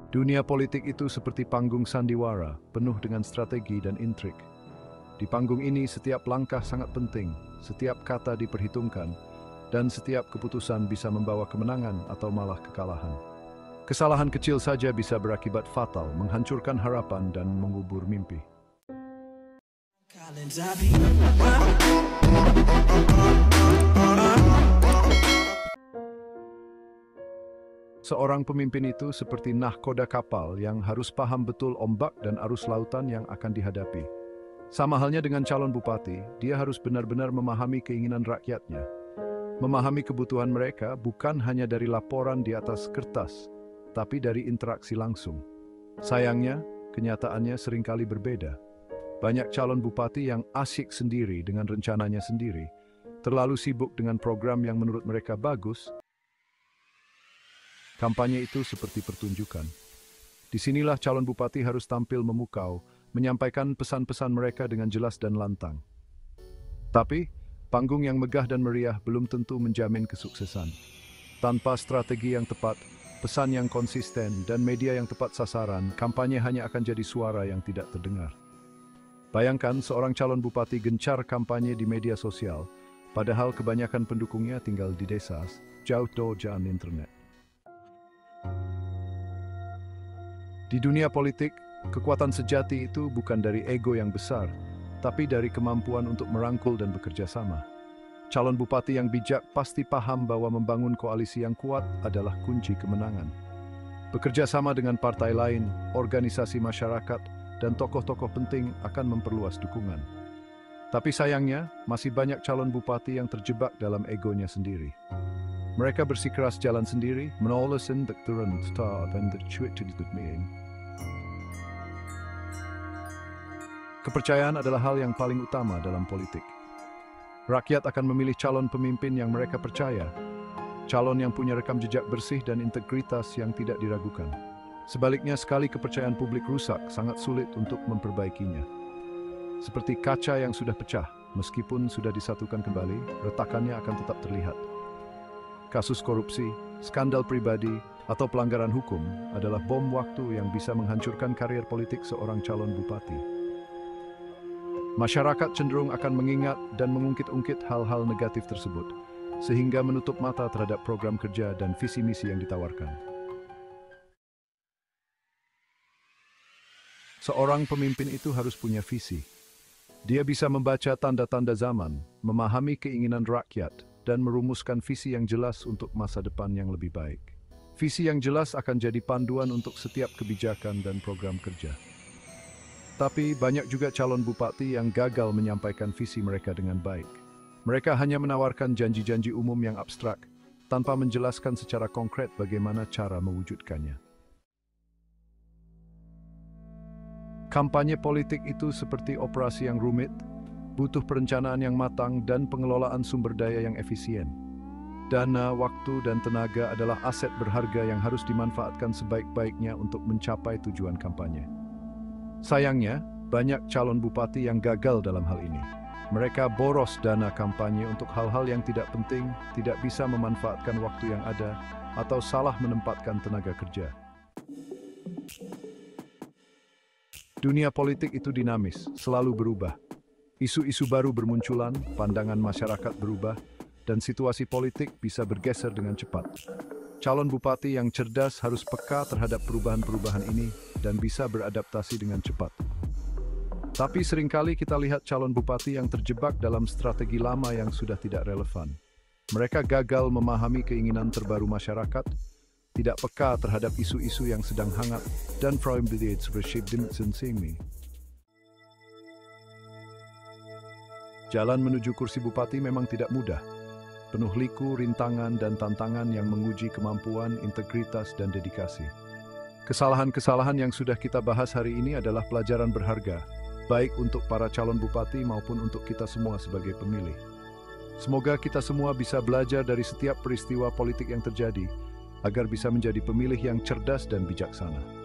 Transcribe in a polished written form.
Dunia politik itu seperti panggung sandiwara, penuh dengan strategi dan intrik. Di panggung ini setiap langkah sangat penting, setiap kata diperhitungkan, dan setiap keputusan bisa membawa kemenangan atau malah kekalahan. Kesalahan kecil saja bisa berakibat fatal, menghancurkan harapan dan mengubur mimpi. Seorang pemimpin itu seperti nahkoda kapal yang harus paham betul ombak dan arus lautan yang akan dihadapi. Sama halnya dengan calon bupati, dia harus benar-benar memahami keinginan rakyatnya. Memahami kebutuhan mereka bukan hanya dari laporan di atas kertas, tapi dari interaksi langsung. Sayangnya, kenyataannya seringkali berbeda. Banyak calon bupati yang asyik sendiri dengan rencananya sendiri, terlalu sibuk dengan program yang menurut mereka bagus. Kampanye itu seperti pertunjukan. Disinilah calon bupati harus tampil memukau, menyampaikan pesan-pesan mereka dengan jelas dan lantang. Tapi, panggung yang megah dan meriah belum tentu menjamin kesuksesan. Tanpa strategi yang tepat, pesan yang konsisten, dan media yang tepat sasaran, kampanye hanya akan jadi suara yang tidak terdengar. Bayangkan seorang calon bupati gencar kampanye di media sosial, padahal kebanyakan pendukungnya tinggal di desa, jauh dari jaringan internet. Di dunia politik, kekuatan sejati itu bukan dari ego yang besar, tapi dari kemampuan untuk merangkul dan bekerja sama. Calon bupati yang bijak pasti paham bahwa membangun koalisi yang kuat adalah kunci kemenangan. Bekerja sama dengan partai lain, organisasi masyarakat, dan tokoh-tokoh penting akan memperluas dukungan. Tapi sayangnya, masih banyak calon bupati yang terjebak dalam egonya sendiri. Mereka bersikeras jalan sendiri, menolakkan turun start dan meeting. Kepercayaan adalah hal yang paling utama dalam politik. Rakyat akan memilih calon pemimpin yang mereka percaya, calon yang punya rekam jejak bersih dan integritas yang tidak diragukan. Sebaliknya, sekali kepercayaan publik rusak, sangat sulit untuk memperbaikinya. Seperti kaca yang sudah pecah, meskipun sudah disatukan kembali, retakannya akan tetap terlihat. Kasus korupsi, skandal pribadi, atau pelanggaran hukum adalah bom waktu yang bisa menghancurkan karier politik seorang calon bupati. Masyarakat cenderung akan mengingat dan mengungkit-ungkit hal-hal negatif tersebut, sehingga menutup mata terhadap program kerja dan visi misi yang ditawarkan. Seorang pemimpin itu harus punya visi. Dia bisa membaca tanda-tanda zaman, memahami keinginan rakyat, dan merumuskan visi yang jelas untuk masa depan yang lebih baik. Visi yang jelas akan jadi panduan untuk setiap kebijakan dan program kerja. Tapi banyak juga calon bupati yang gagal menyampaikan visi mereka dengan baik. Mereka hanya menawarkan janji-janji umum yang abstrak, tanpa menjelaskan secara konkret bagaimana cara mewujudkannya. Kampanye politik itu seperti operasi yang rumit, butuh perencanaan yang matang dan pengelolaan sumber daya yang efisien. Dana, waktu, dan tenaga adalah aset berharga yang harus dimanfaatkan sebaik-baiknya untuk mencapai tujuan kampanye. Sayangnya, banyak calon bupati yang gagal dalam hal ini. Mereka boros dana kampanye untuk hal-hal yang tidak penting, tidak bisa memanfaatkan waktu yang ada, atau salah menempatkan tenaga kerja. Dunia politik itu dinamis, selalu berubah. Isu-isu baru bermunculan, pandangan masyarakat berubah, dan situasi politik bisa bergeser dengan cepat. Calon bupati yang cerdas harus peka terhadap perubahan-perubahan ini dan bisa beradaptasi dengan cepat. Tapi seringkali kita lihat calon bupati yang terjebak dalam strategi lama yang sudah tidak relevan. Mereka gagal memahami keinginan terbaru masyarakat, tidak peka terhadap isu-isu yang sedang hangat, dan jalan menuju kursi bupati memang tidak mudah. Penuh liku, rintangan, dan tantangan yang menguji kemampuan, integritas, dan dedikasi. Kesalahan-kesalahan yang sudah kita bahas hari ini adalah pelajaran berharga, baik untuk para calon bupati maupun untuk kita semua sebagai pemilih. Semoga kita semua bisa belajar dari setiap peristiwa politik yang terjadi, agar bisa menjadi pemilih yang cerdas dan bijaksana.